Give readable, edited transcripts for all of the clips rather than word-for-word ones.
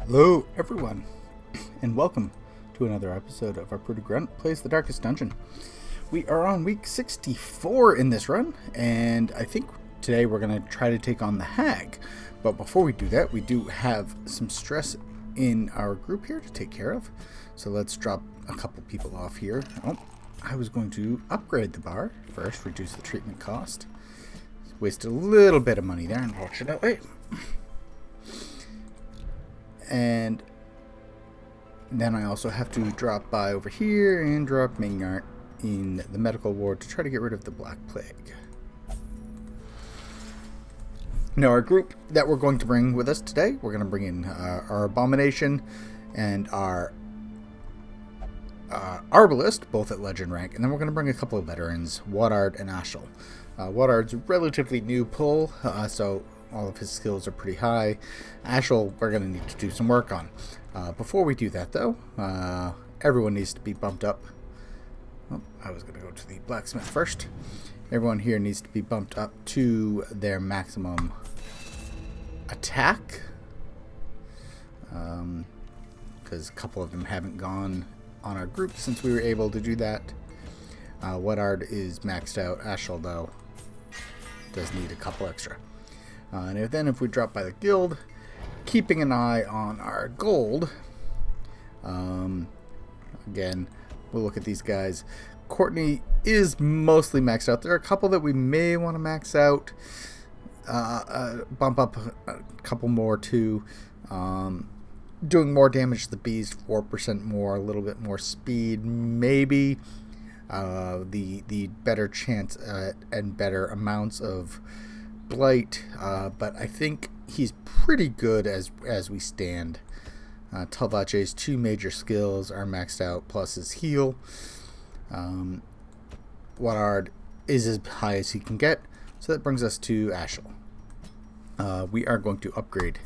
Hello, everyone, and welcome to another episode of our Pretty Grunt Plays the Darkest Dungeon. We are on week 64 in this run, and I think today we're going to try to take on the Hag. But before we do that, we do have some stress in our group here to take care of. So let's drop a couple people off here. Oh, I was going to upgrade the bar first, reduce the treatment cost. Wasted a little bit of money there, unfortunately. And then I also have to drop by over here and drop Mignart in the medical ward to try to get rid of the Black Plague. Now, our group that we're going to bring with us today, we're going to bring in our Abomination and our Arbalest, both at Legend rank, and then we're going to bring a couple of veterans, Wadard and Aschuill. Wadard's a relatively new pull, so all of his skills are pretty high. Aschuill, we're going to need to do some work on. Before we do that, though, everyone needs to be bumped up. Oh, I was going to go to the blacksmith first. Everyone here needs to be bumped up to their maximum attack. Because a couple of them haven't gone on our group since we were able to do that. Wadard is maxed out. Aschuill, though, does need a couple extra. And if we drop by the guild, keeping an eye on our gold, again, we'll look at these guys. Courteney is mostly maxed out. There are a couple that we may want to max out, bump up a couple more too. Doing more damage to the beast, 4% more, a little bit more speed, maybe. The better chance and better amounts of blight, but I think he's pretty good as we stand. Talvace's two major skills are maxed out, plus his heal. Wadard is as high as he can get, so that brings us to Aschuill. We are going to upgrade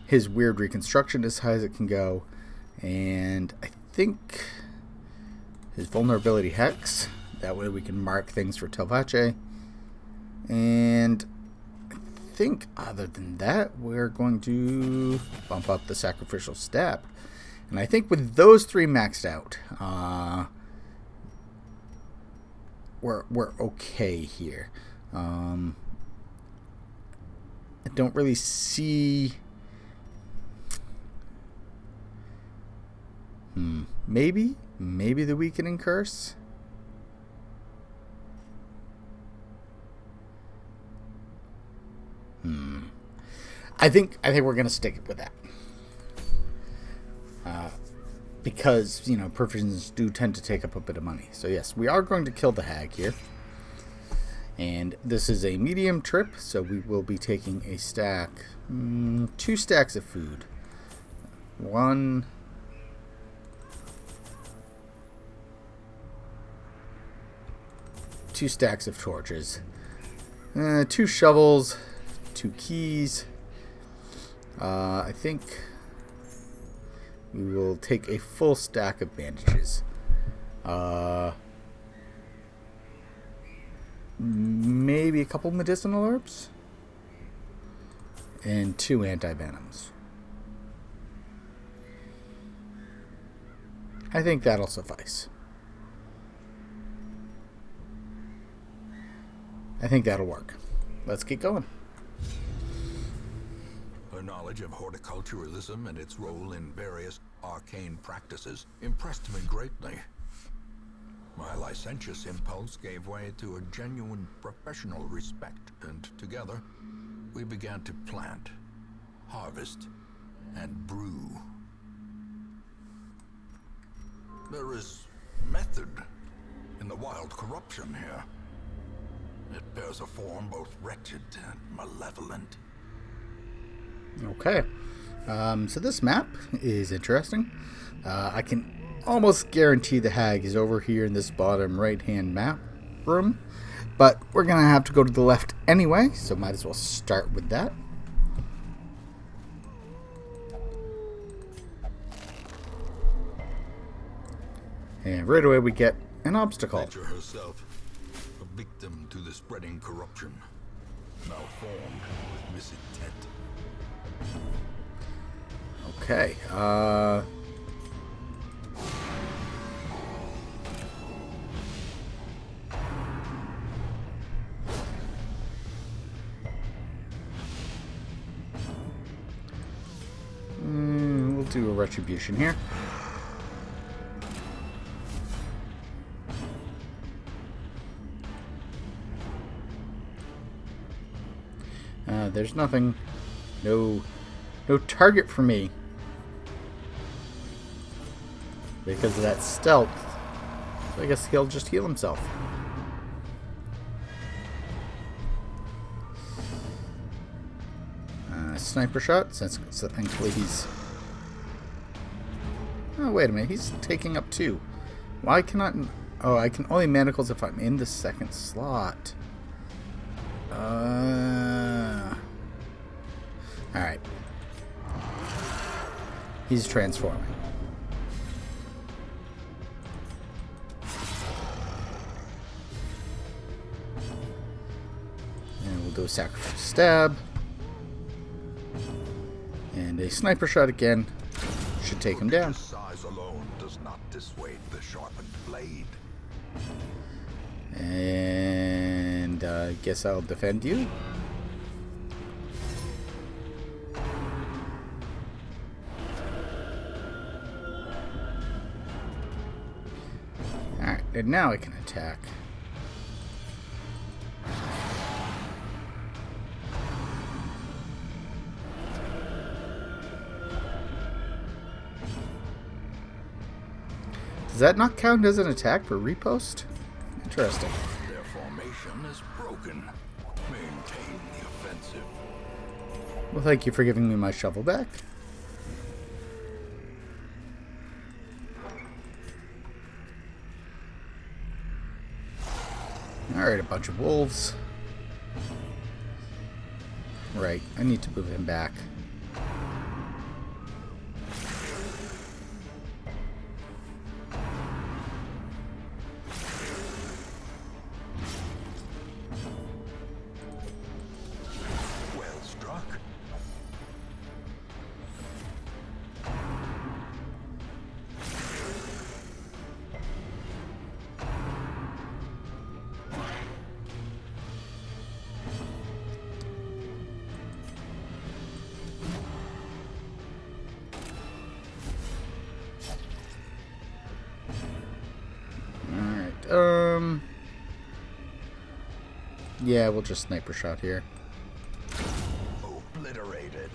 his weird reconstruction as high as it can go, and I think his vulnerability hex, that way we can mark things for Talvace. And I think other than that, we're going to bump up the sacrificial stab. And I think with those three maxed out, we're okay here. I don't really see. Maybe the weakening curse. I think we're gonna stick with that, because provisions do tend to take up a bit of money. So yes, we are going to kill the Hag here, and this is a medium trip, so we will be taking a stack, 2 stacks of food, 2 stacks of torches, 2 shovels, 2 keys. I think we will take a full stack of bandages. Maybe a couple medicinal herbs. And 2 anti-venoms. I think that'll suffice. I think that'll work. Let's get going. Her knowledge of horticulturalism and its role in various arcane practices impressed me greatly. My licentious impulse gave way to a genuine professional respect, and together we began to plant, harvest, and brew. There is method in the wild corruption here. It bears a form both wretched and malevolent. Okay, so this map is interesting. I can almost guarantee the Hag is over here in this bottom right-hand map room, but we're going to have to go to the left anyway, so might as well start with that. And right away we get an obstacle. Nature herself, a victim to the spreading corruption, malformed with misintent. Okay. We'll do a retribution here. There's nothing, no target for me because of that stealth. So I guess he'll just heal himself. Sniper shot. So thankfully he's. Oh wait a minute, he's taking up 2. Why cannot? Oh, I can only manacles if I'm in the second slot. Alright. He's transforming. And we'll do a sacrifice stab. And a sniper shot again. Should take him down. Size alone does not dissuade the sharpened blade. And I guess I'll defend you. Alright, and now I can attack. Does that not count as an attack for repost? Interesting. Their formation is broken. Maintain the offensive. Well, thank you for giving me my shovel back. Alright, a bunch of wolves. Right, I need to move him back. Well struck. Yeah, we'll just sniper shot here. Obliterated.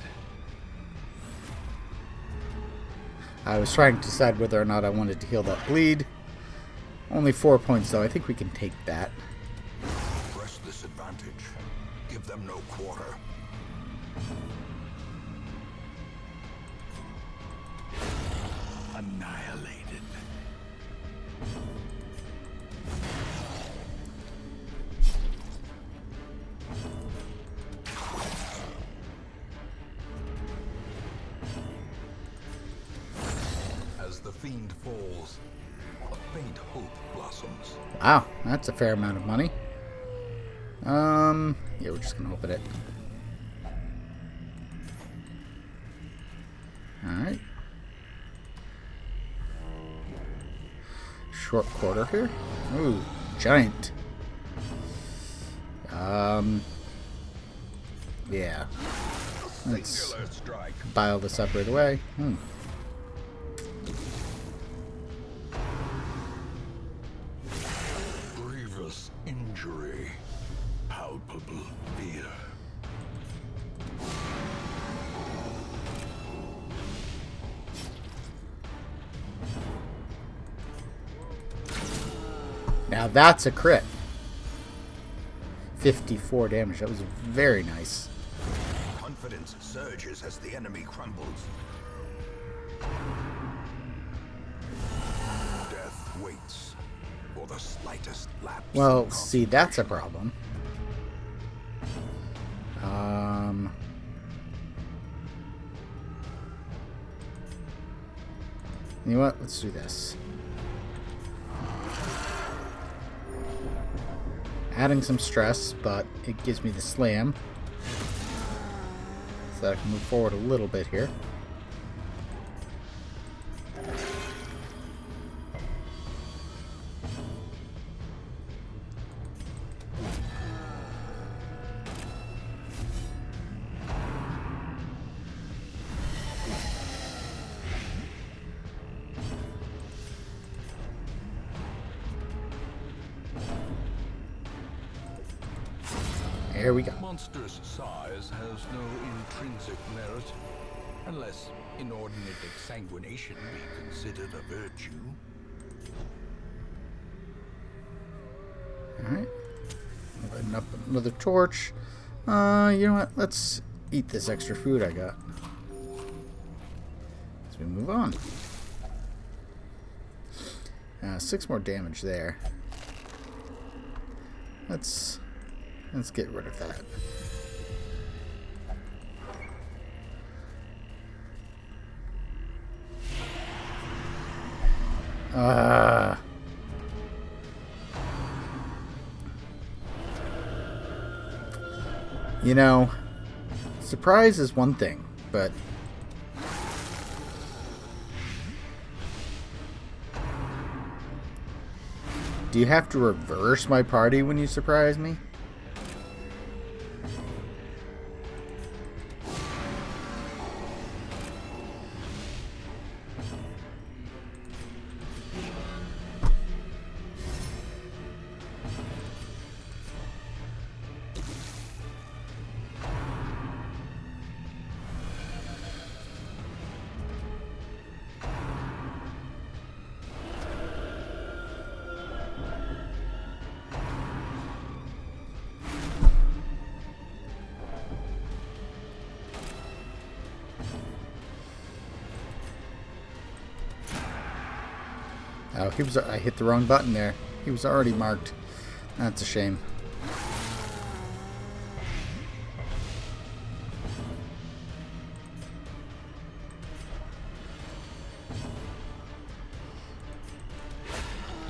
I was trying to decide whether or not I wanted to heal that bleed. Only 4 points though. I think we can take that. Press this advantage. Give them no quarter. Annihilated. As the fiend falls, a faint hope blossoms. Wow, that's a fair amount of money. Yeah, we're just gonna open it. Alright. Short quarter here. Ooh, giant. Yeah. Let's Singular strike. bile this up right away. Grievous injury. Palpable fear. Now that's a crit. 54 damage. That was very nice. Confidence surges as the enemy crumbles. Death waits for the slightest lapse. Well, in see, that's a problem. You know what? Let's do this. Adding some stress, but it gives me the slam. So I can move forward a little bit here. There we go. Monstrous size has no intrinsic merit, unless inordinate exsanguination be considered a virtue. Alright. Lighten up another torch. You know what? Let's eat this extra food I got. As we move on. 6 more damage there. Let's get rid of that. You know, surprise is one thing, but do you have to reverse my party when you surprise me? Oh, I hit the wrong button there. He was already marked. That's a shame.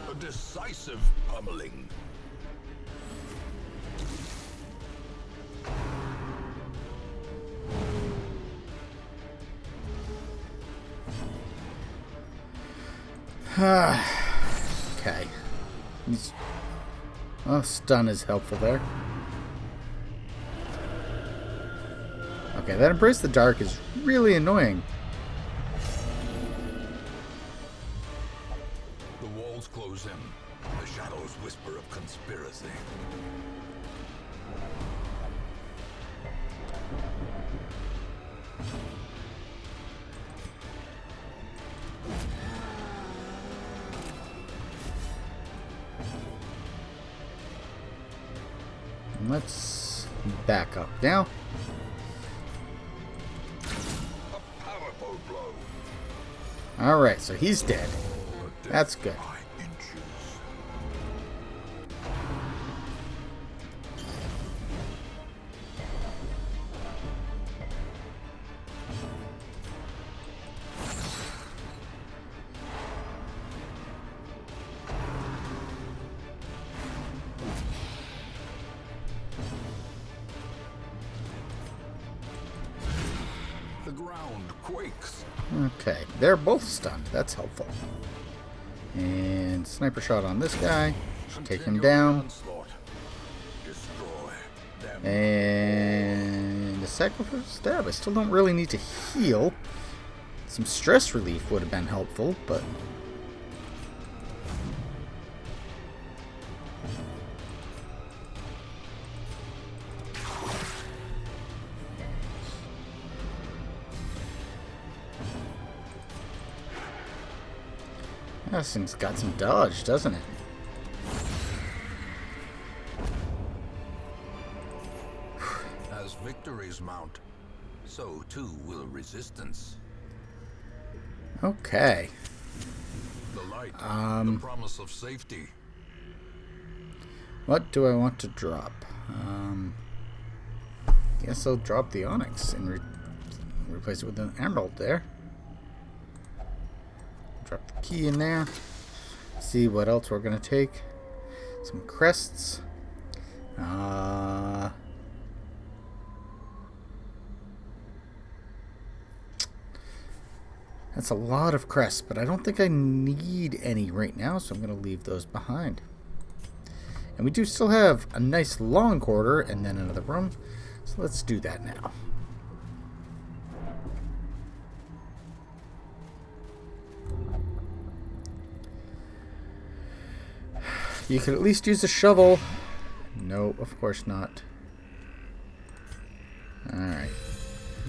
A decisive pummeling. Okay. Well, stun is helpful there. Okay, that Embrace the Dark is really annoying. The walls close in. The shadows whisper of conspiracy. Let's back up now. A powerful blow. Alright, so he's dead. That's good. By inches. The ground quakes. Okay, they're both stunned. That's helpful. And sniper shot on this guy. Take him down. Destroy them. And a sacrifice stab. I still don't really need to heal. Some stress relief would have been helpful, but this thing's got some dodge, doesn't it? As victories mount, so too will resistance. Okay. The light, the promise of safety. What do I want to drop? Guess I'll drop the Onyx and replace it with an Emerald there. Drop the key in there. See what else we're going to take. Some crests. That's a lot of crests, but I don't think I need any right now, so I'm going to leave those behind. And we do still have a nice long corridor and then another room, so let's do that now. You could at least use a shovel. No, of course not.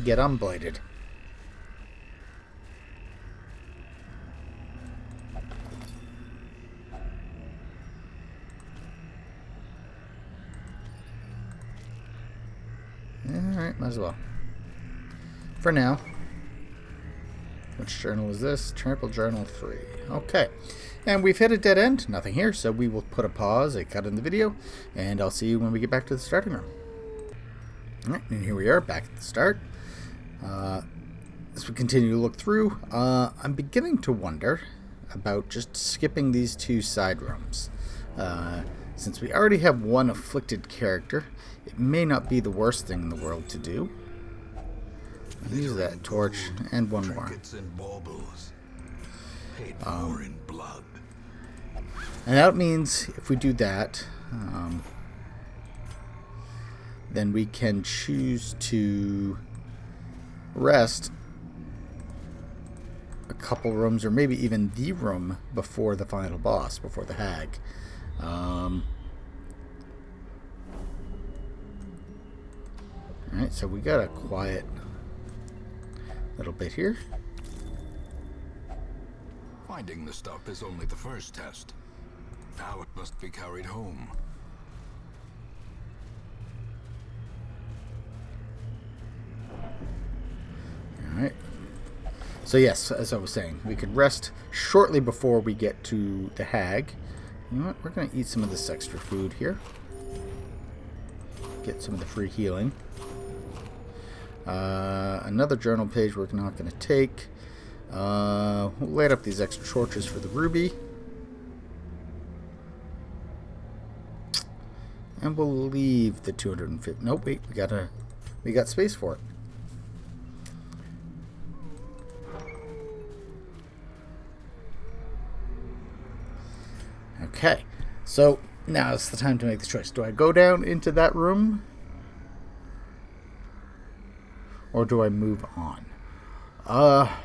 get unbladed. Alright, might as well. For now. Which journal is this? Trample Journal 3. Okay. And we've hit a dead end. Nothing here, so we will put a pause, a cut in the video, and I'll see you when we get back to the starting room. Alright, and here we are, back at the start. As we continue to look through, I'm beginning to wonder about just skipping these two side rooms. Since we already have one afflicted character, it may not be the worst thing in the world to do. I'll use that torch and one more. And that means if we do that, then we can choose to rest a couple rooms, or maybe even the room before the final boss, before the hag. Alright, so we got a quiet little bit here. Finding the stuff is only the first test. Now it must be carried home. Alright. So yes, as I was saying, we could rest shortly before we get to the hag. You know what? We're going to eat some of this extra food here. Get some of the free healing. Another journal page we're not going to take. We'll light up these extra torches for the ruby. And we'll leave the 250. Nope, wait, we got space for it. Okay, so now it's the time to make the choice. Do I go down into that room? Or do I move on? I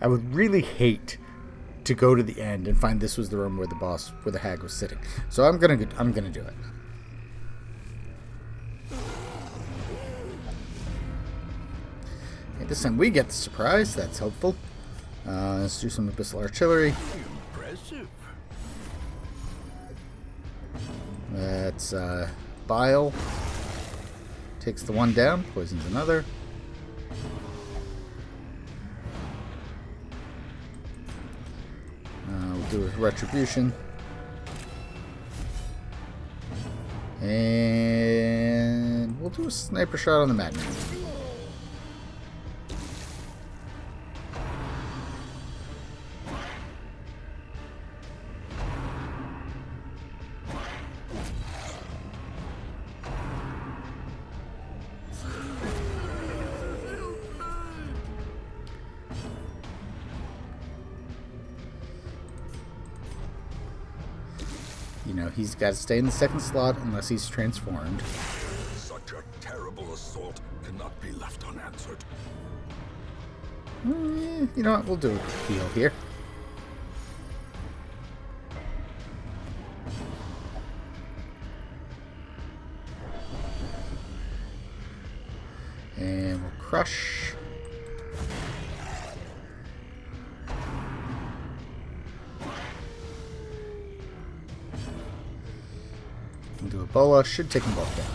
would really hate to go to the end and find this was the room where the hag was sitting. So I'm gonna do it. Okay, this time we get the surprise. That's helpful. Let's do some abyssal artillery. Impressive. That's bile. Takes the one down, poisons another. We'll do a retribution. And we'll do a sniper shot on the madman. You know, he's got to stay in the second slot unless he's transformed. Such a terrible assault cannot be left unanswered. You know what? We'll do a heal here. And we'll crush. We'll do Ebola. Should take them both down.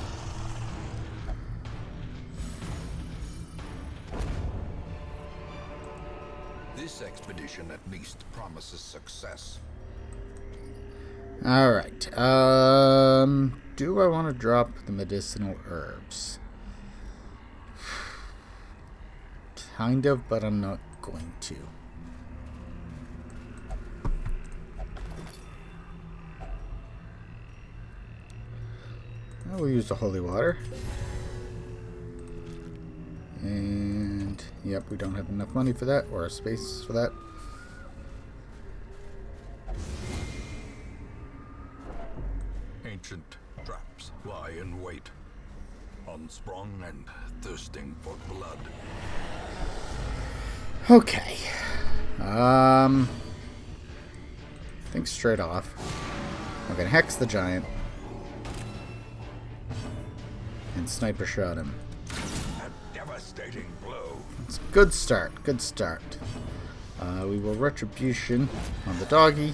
This expedition at least promises success. Alright. Do I want to drop the medicinal herbs? Kind of, but I'm not going to. We'll use the holy water. And, yep, we don't have enough money for that, or space for that. Ancient traps lie in wait, unsprung and thirsting for blood. Okay. Think straight off. I'm gonna hex the giant. can sniper shot him. A devastating blow. It's a good start. Good start. We will retribution on the doggy.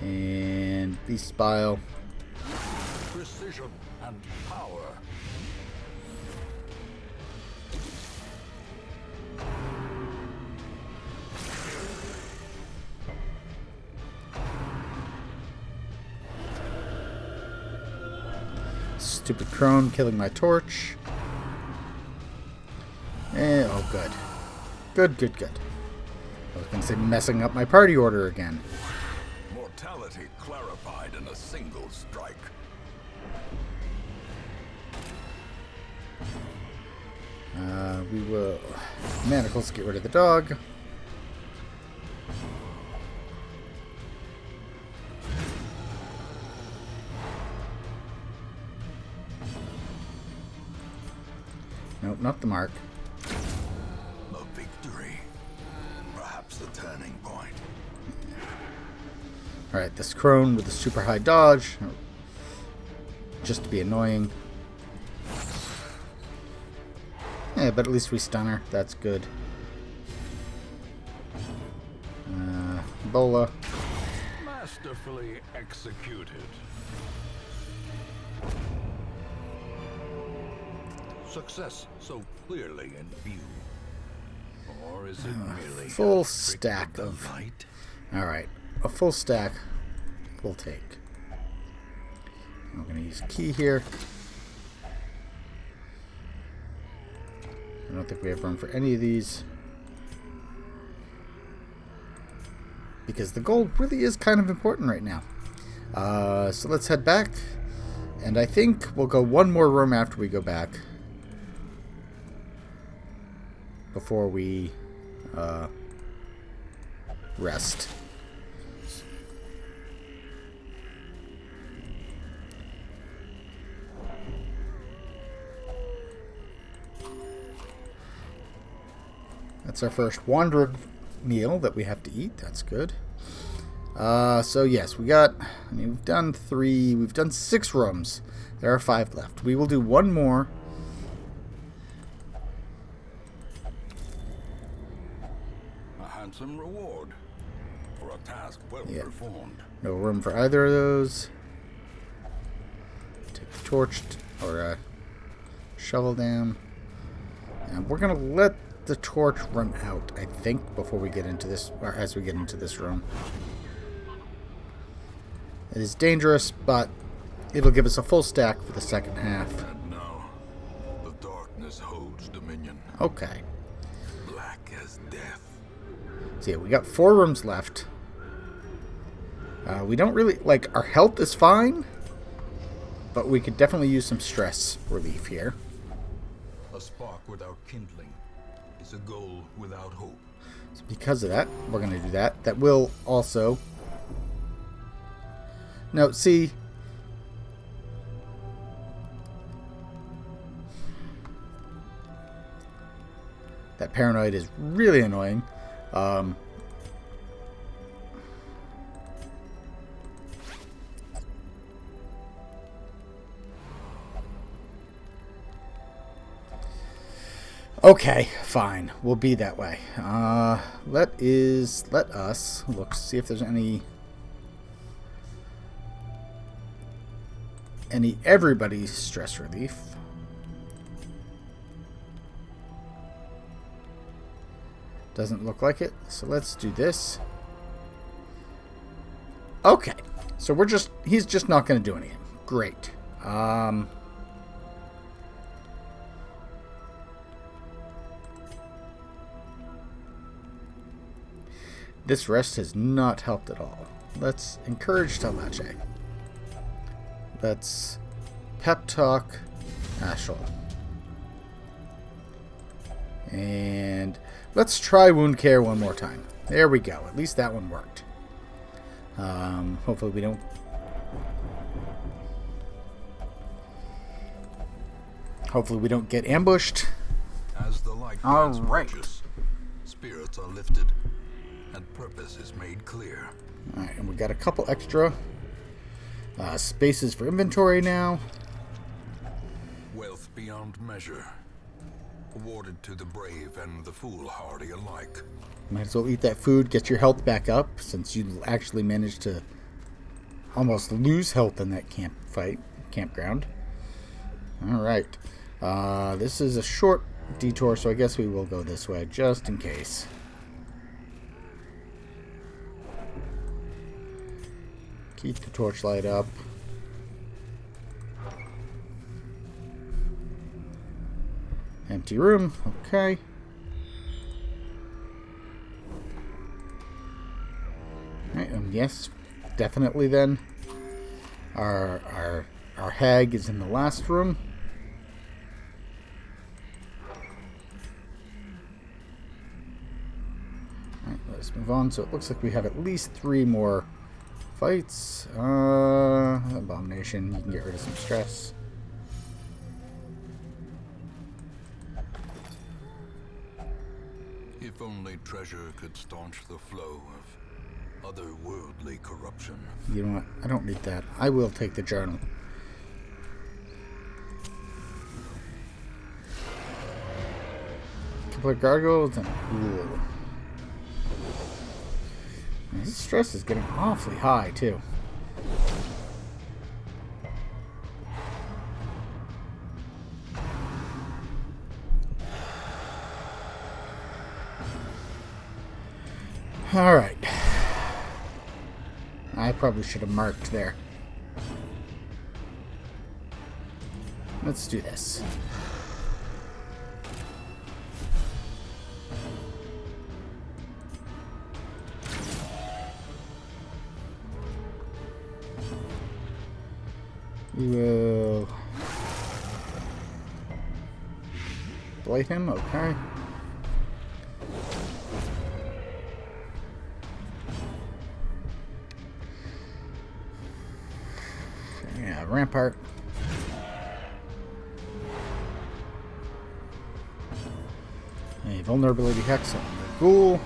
And beast bile. Precision and power. Stupid crone killing my torch. Oh, good. Good. I was going to say messing up my party order again. Mortality clarified in a single strike. We will manacles, get rid of the dog. Nope, not the mark. A victory. Perhaps a turning point. Alright, this crone with a super high dodge. Just to be annoying. Yeah, but at least we stun her. That's good. Bola. Masterfully executed. Success so clearly in view. Or is it merely Full a stack trick of... the light? Alright, a full stack we'll take. I'm going to use a key here. I don't think we have room for any of these. Because the gold really is kind of important right now. So let's head back. And I think we'll go one more room after we go back. Before we rest. That's our first wandering meal that we have to eat. That's good. So yes, we got, we've done 6 rooms. There are 5 left. We will do one more. A handsome reward for a task well performed. No room for either of those. Take the torch or shovel down. And we're going to let the torch run out, I think, before we get into this, or as we get into this room. It is dangerous, but it'll give us a full stack for the second half. And now, the darkness holds dominion. Okay. Black as death. So yeah, we got 4 rooms left. We don't really, like, our health is fine, but we could definitely use some stress relief here. A spark without kindling is a goal without hope. So because of that, we're going to do that. That will also... No, see... That paranoid is really annoying. Okay, fine. We'll be that way. Let us look, see if there's any everybody's stress relief. Doesn't look like it. So let's do this. Okay. So he's just not going to do anything. Great. This rest has not helped at all. Let's encourage Talvace. Let's pep talk Aschuill. And let's try wound care one more time. There we go. At least that one worked. Hopefully we don't... Hopefully we don't get ambushed. As the light All gets right. righteous, spirits are lifted and purpose is made clear. Alright, and we got a couple extra. Spaces for inventory now. Wealth beyond measure, awarded to the brave and the foolhardy alike. Might as well eat that food, get your health back up, since you actually managed to almost lose health in that campground. Alright. This is a short detour, so I guess we will go this way, just in case. Keep the torchlight up. Empty room, okay. Right, yes, definitely then. Our hag is in the last room. Alright, let's move on. So it looks like we have at least 3 more fights. Abomination, you can get rid of some stress. If only treasure could staunch the flow of otherworldly corruption. You know what? I don't need that. I will take the journal. A couple of gargoyles and a ghoul. His stress is getting awfully high, too. Alright. I probably should have marked there. Let's do this. We will blight him, okay. Yeah, rampart. A vulnerability hex on the ghoul.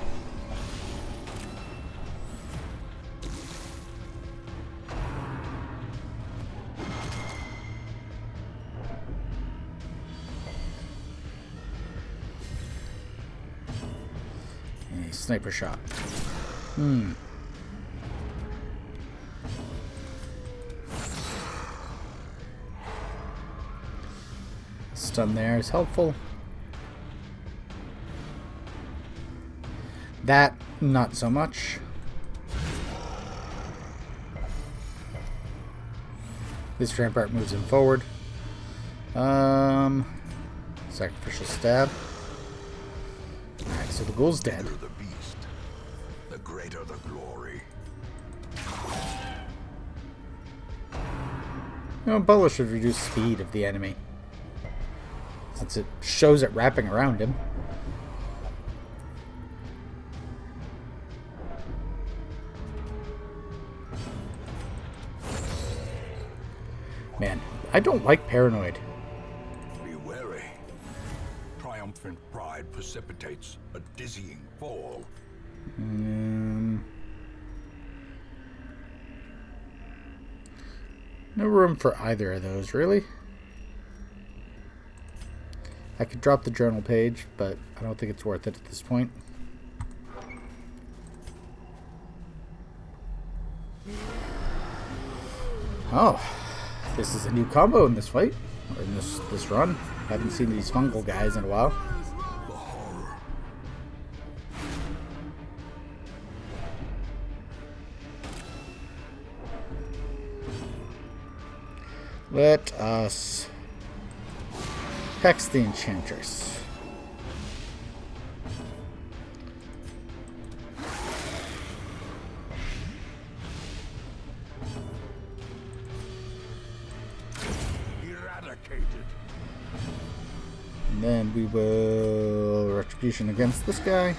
A sniper shot. Stun there is helpful. That, not so much. This rampart moves him forward. Sacrificial stab. Alright, so the ghoul's dead. The beast, the greater the glory. You know, Bola should reduce speed of the enemy, since it shows it wrapping around him. Man, I don't like paranoid. Be wary. Triumphant pride precipitates a dizzying fall. No room for either of those, really. I could drop the journal page, but I don't think it's worth it at this point. Oh, this is a new combo in this fight, or in this run. Haven't seen these fungal guys in a while. The horror. Let us hex the enchantress. Eradicated. And then we will retribution against this guy.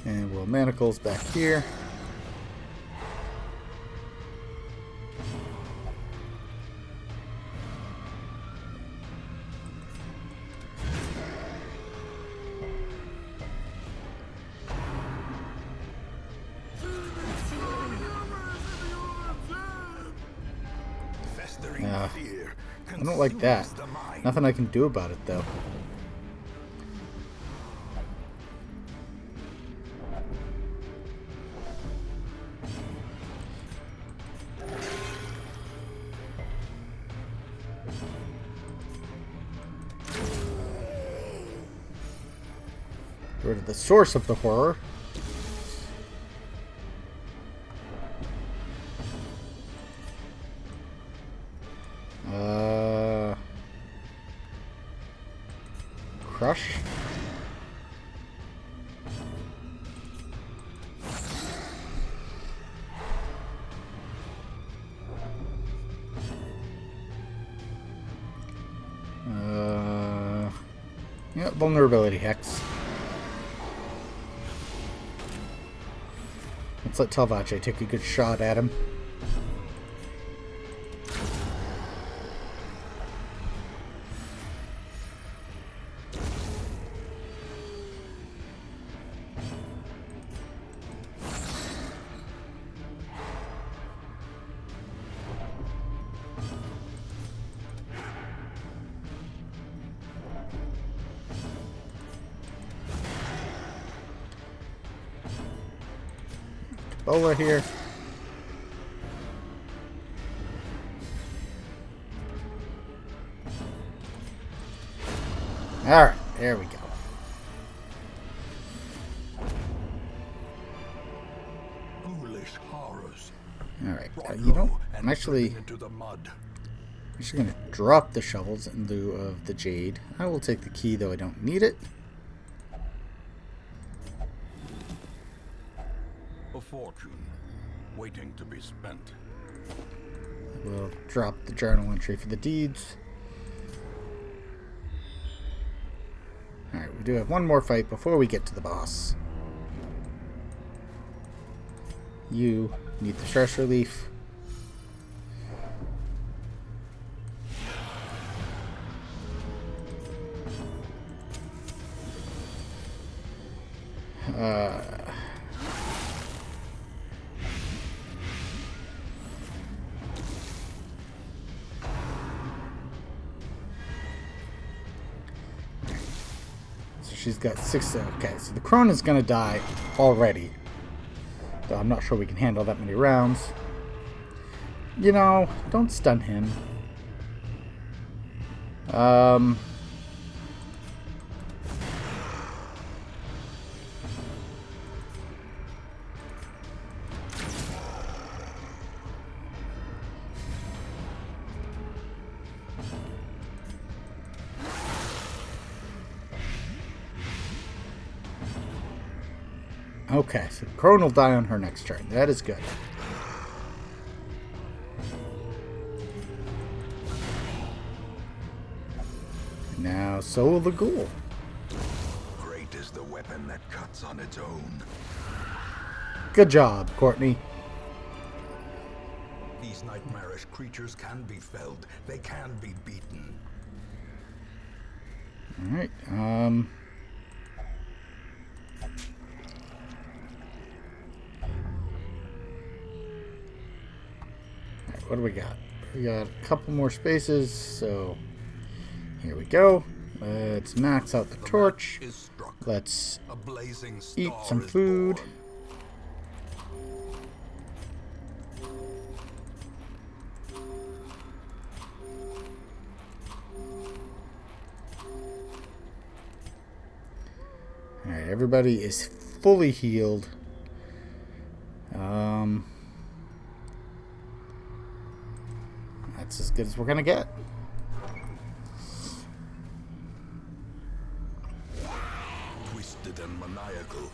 And we'll manacles back here. I don't like that. Nothing I can do about it, though. Go to the source of the horror. Crush. Yeah, vulnerability hex. Let's let Talvace take a good shot at him. Bola here. Alright, there we go. Foolish horrors. Alright, you know, I'm actually going to drop the shovels in lieu of the jade. I will take the key, though I don't need it. A fortune waiting to be spent. We'll drop the journal entry for the deeds. Alright, we do have one more fight before we get to the boss. You need the stress relief. She's got 6. Okay, so the crone is going to die already. So I'm not sure we can handle that many rounds. You know, don't stun him. Okay, so the crone will die on her next turn. That is good. Now, so will the ghoul. Great is the weapon that cuts on its own. Good job, Courteney. These nightmarish creatures can be felled. They can be beaten. Alright, what do we got? We got a couple more spaces, so here we go. Let's max out the torch. Let's eat some food. Alright, everybody is fully healed. That's as good as we're gonna get. Twisted and maniacal,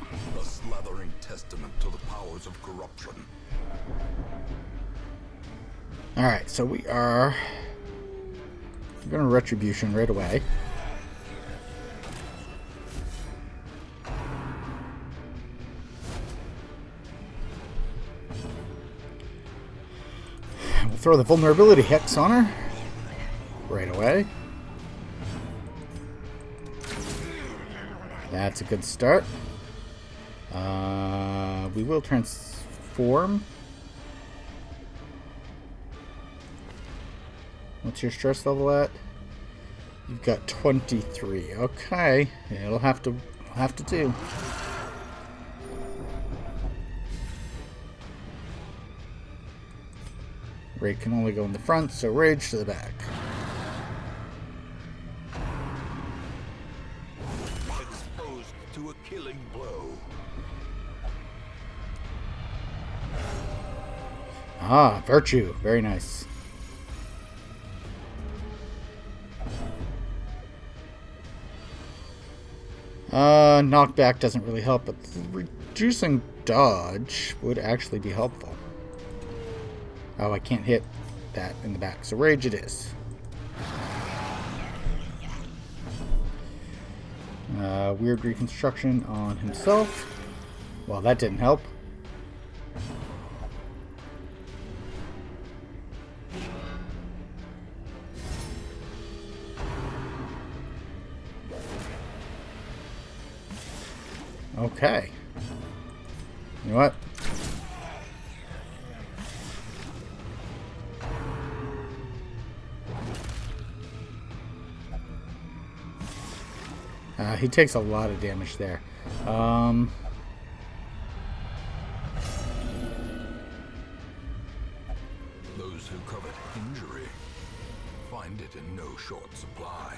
a slathering testament to the powers of corruption. Alright, so we're gonna retribution right away. Throw the vulnerability hex on her right away. That's a good start. We will transform. What's your stress level at? You've got 23. Okay, it'll have to do. Raid can only go in the front, so rage to the back. Exposed to a killing blow. Ah, virtue. Very nice. Knockback doesn't really help, but reducing dodge would actually be helpful. Oh, I can't hit that in the back, so rage it is. Weird reconstruction on himself. Well, that didn't help. Okay. You know what? He takes a lot of damage there. Those who covet injury find it in no short supply.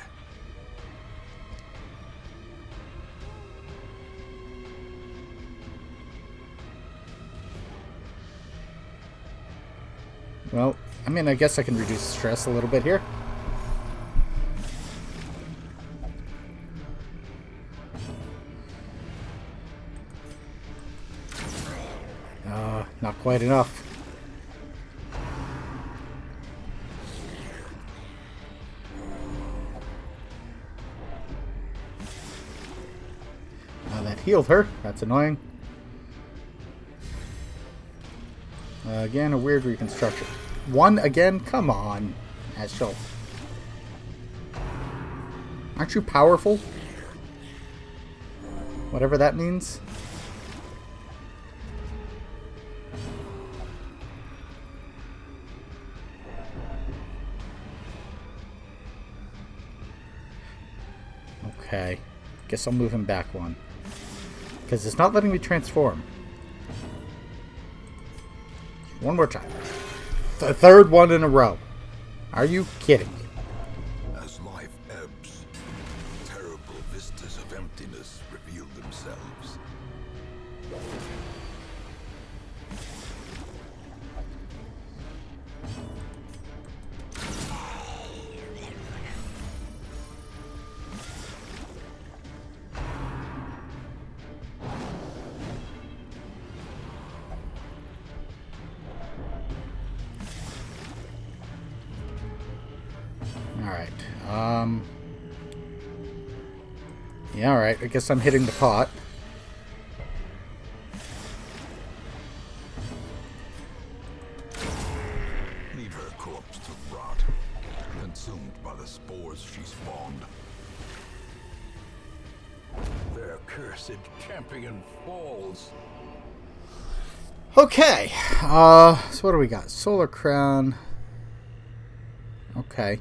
Well, I mean, I guess I can reduce stress a little bit here. Not quite enough. That healed her. That's annoying. Again, a weird reconstruction. One again? Come on, Aschuill. Aren't you powerful? Whatever that means. Okay. Guess I'll move him back one. Because it's not letting me transform. One more time. The third one in a row. Are you kidding me? As life ebbs, terrible vistas of emptiness reveal themselves. Alright. Yeah, alright. I guess I'm hitting the pot. Leave her corpse to rot, consumed by the spores she spawned. Their cursed champion falls. Okay. So what do we got? Solar Crown. Okay.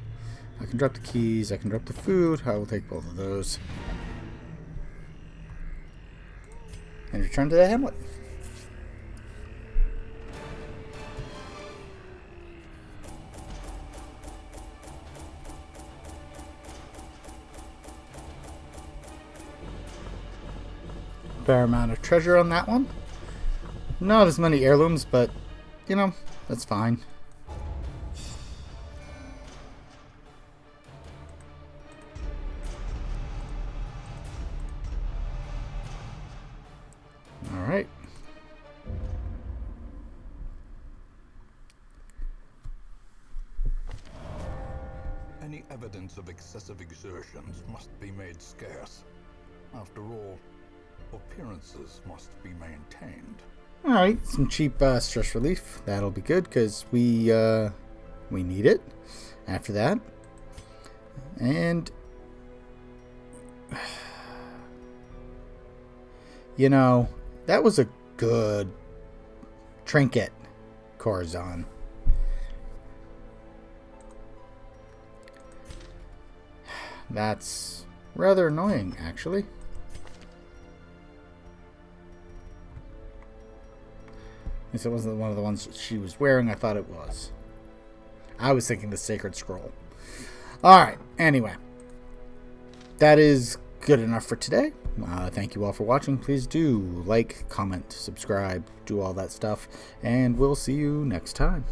I can drop the keys. I can drop the food. I will take both of those. And return to the hamlet. Fair amount of treasure on that one. Not as many heirlooms, but, you know, that's fine. Alright. Any evidence of excessive exertions must be made scarce. After all, appearances must be maintained. Alright, some cheap stress relief. That'll be good, because we need it after that. And you know, that was a good trinket, Corazon. That's rather annoying, actually. If it wasn't one of the ones she was wearing, I thought it was. I was thinking the Sacred Scroll. Alright, anyway. That is good enough for today. Thank you all for watching. Please do like, comment, subscribe, do all that stuff. And we'll see you next time.